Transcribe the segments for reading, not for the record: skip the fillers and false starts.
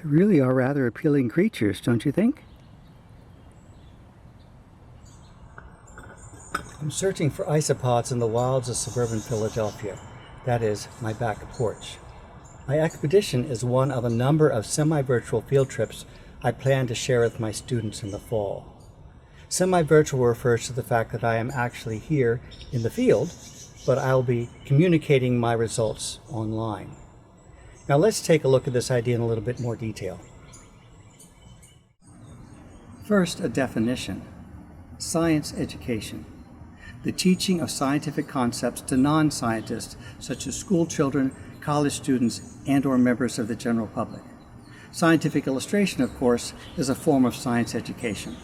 really are rather appealing creatures, don't you think? I'm searching for isopods in the wilds of suburban Philadelphia. That is, my back porch. My expedition is one of a number of semi-virtual field trips I plan to share with my students in the fall. Semi-virtual refers to the fact that I am actually here in the field, but I'll be communicating my results online. Now let's take a look at this idea in a little bit more detail. First, a definition. Science education. The teaching of scientific concepts to non-scientists, such as school children, college students, and/or members of the general public. Scientific illustration, of course, is a form of science education.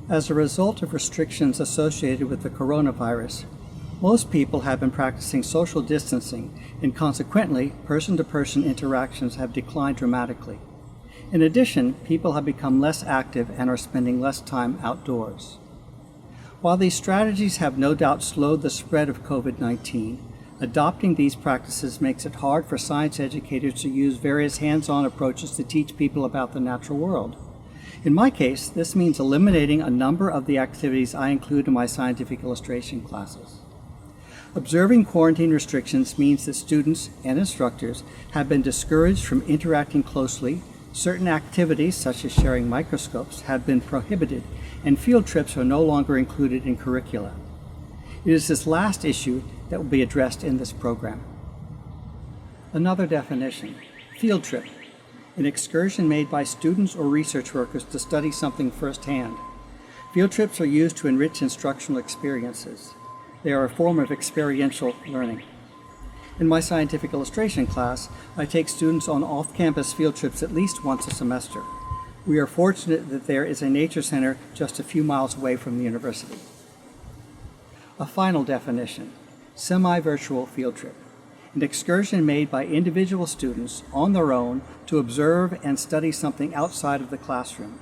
As a result of restrictions associated with the coronavirus, most people have been practicing social distancing, and consequently, person-to-person interactions have declined dramatically. In addition, people have become less active and are spending less time outdoors. While these strategies have no doubt slowed the spread of COVID-19, adopting these practices makes it hard for science educators to use various hands-on approaches to teach people about the natural world. In my case, this means eliminating a number of the activities I include in my scientific illustration classes. Observing quarantine restrictions means that students and instructors have been discouraged from interacting closely. Certain activities, such as sharing microscopes, have been prohibited, and field trips are no longer included in curricula. It is this last issue that will be addressed in this program. Another definition: field trip. An excursion made by students or research workers to study something firsthand. Field trips are used to enrich instructional experiences. They are a form of experiential learning. In my scientific illustration class, I take students on off-campus field trips at least once a semester. We are fortunate that there is a nature center just a few miles away from the university. A final definition: semi-virtual field trip. An excursion made by individual students on their own to observe and study something outside of the classroom.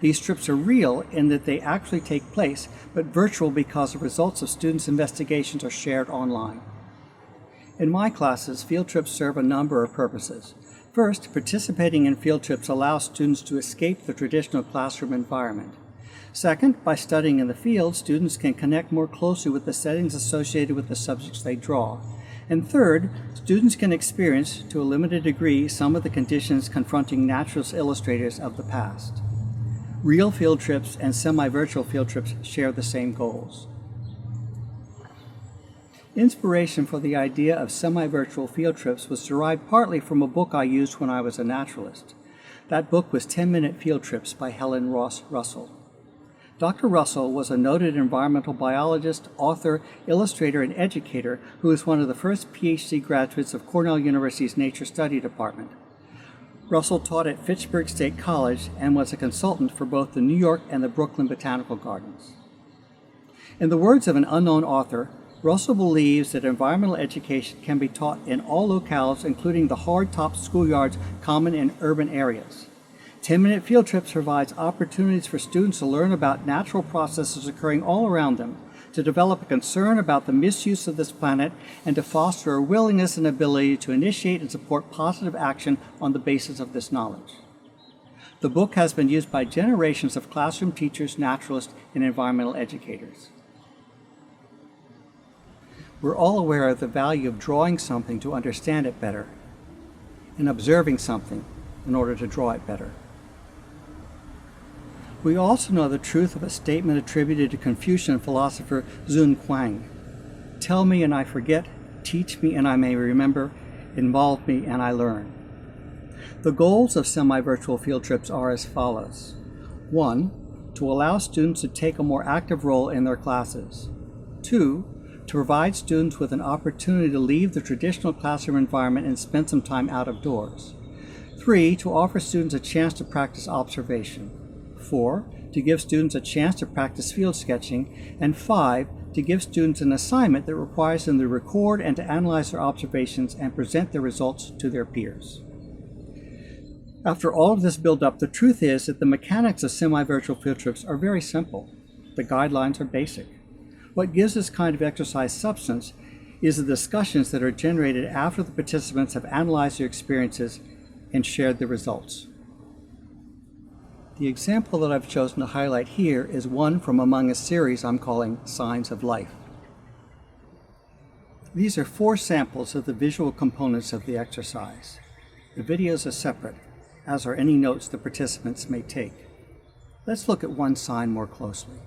These trips are real in that they actually take place, but virtual because the results of students' investigations are shared online. In my classes, field trips serve a number of purposes. First, participating in field trips allows students to escape the traditional classroom environment. Second, by studying in the field, students can connect more closely with the settings associated with the subjects they draw. And third, students can experience, to a limited degree, some of the conditions confronting naturalist illustrators of the past. Real field trips and semi-virtual field trips share the same goals. Inspiration for the idea of semi-virtual field trips was derived partly from a book I used when I was a naturalist. That book was 10-Minute Field Trips by Helen Russell. Dr. Russell was a noted environmental biologist, author, illustrator, and educator who was one of the first PhD graduates of Cornell University's Nature Study Department. Russell taught at Fitchburg State College and was a consultant for both the New York and the Brooklyn Botanical Gardens. In the words of an unknown author, Russell believes that environmental education can be taught in all locales, including the hard-topped schoolyards common in urban areas. 10-Minute Field Trips provides opportunities for students to learn about natural processes occurring all around them, to develop a concern about the misuse of this planet, and to foster a willingness and ability to initiate and support positive action on the basis of this knowledge. The book has been used by generations of classroom teachers, naturalists, and environmental educators. We're all aware of the value of drawing something to understand it better, and observing something in order to draw it better. We also know the truth of a statement attributed to Confucian philosopher Zun Kuang. Tell me and I forget, teach me and I may remember, involve me and I learn. The goals of semi-virtual field trips are as follows. 1. To allow students to take a more active role in their classes. 2. To provide students with an opportunity to leave the traditional classroom environment and spend some time out of doors. 3. To offer students a chance to practice observation. 4. To give students a chance to practice field sketching. And 5. To give students an assignment that requires them to record and to analyze their observations and present their results to their peers. After all of this build-up, the truth is that the mechanics of semi-virtual field trips are very simple. The guidelines are basic. What gives this kind of exercise substance is the discussions that are generated after the participants have analyzed their experiences and shared the results. The example that I've chosen to highlight here is one from among a series I'm calling Signs of Life. These are 4 samples of the visual components of the exercise. The videos are separate, as are any notes the participants may take. Let's look at one sign more closely.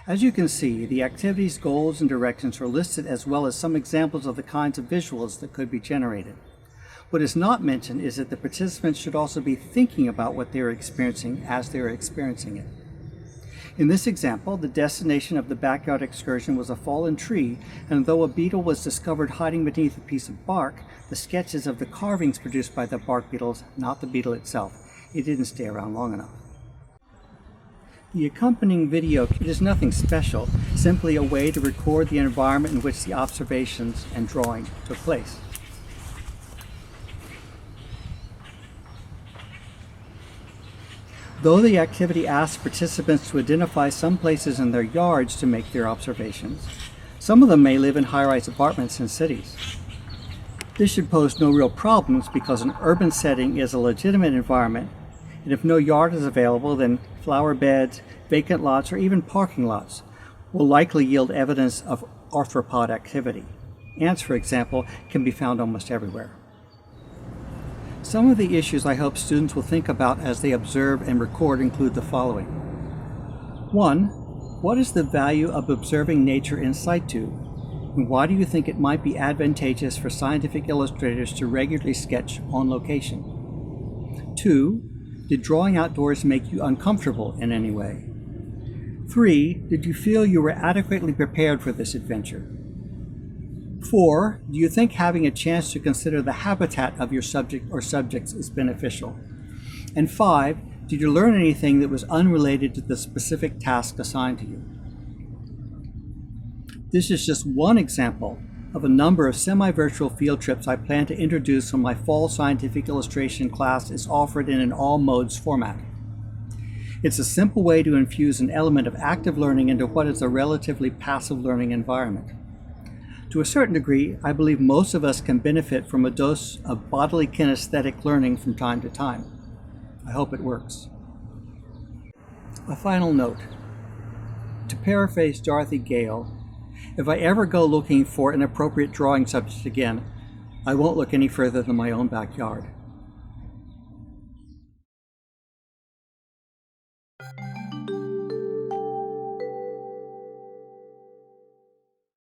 As you can see, the activities, goals, and directions are listed, as well as some examples of the kinds of visuals that could be generated. What is not mentioned is that the participants should also be thinking about what they are experiencing as they are experiencing it. In this example, the destination of the backyard excursion was a fallen tree, and though a beetle was discovered hiding beneath a piece of bark, the sketches of the carvings produced by the bark beetles, not the beetle itself. It didn't stay around long enough. The accompanying video is nothing special, simply a way to record the environment in which the observations and drawing took place. Though the activity asks participants to identify some places in their yards to make their observations, some of them may live in high-rise apartments in cities. This should pose no real problems because an urban setting is a legitimate environment, and if no yard is available, then flower beds, vacant lots, or even parking lots will likely yield evidence of arthropod activity. Ants, for example, can be found almost everywhere. Some of the issues I hope students will think about as they observe and record include the following. 1. What is the value of observing nature in situ? And why do you think it might be advantageous for scientific illustrators to regularly sketch on location? 2. Did drawing outdoors make you uncomfortable in any way? 3. Did you feel you were adequately prepared for this adventure? 4. Do you think having a chance to consider the habitat of your subject or subjects is beneficial? And 5. Did you learn anything that was unrelated to the specific task assigned to you? This is just one example of a number of semi-virtual field trips I plan to introduce when my fall scientific illustration class is offered in an all modes format. It's a simple way to infuse an element of active learning into what is a relatively passive learning environment. To a certain degree, I believe most of us can benefit from a dose of bodily kinesthetic learning from time to time. I hope it works. A final note. To paraphrase Dorothy Gale, if I ever go looking for an appropriate drawing subject again, I won't look any further than my own backyard.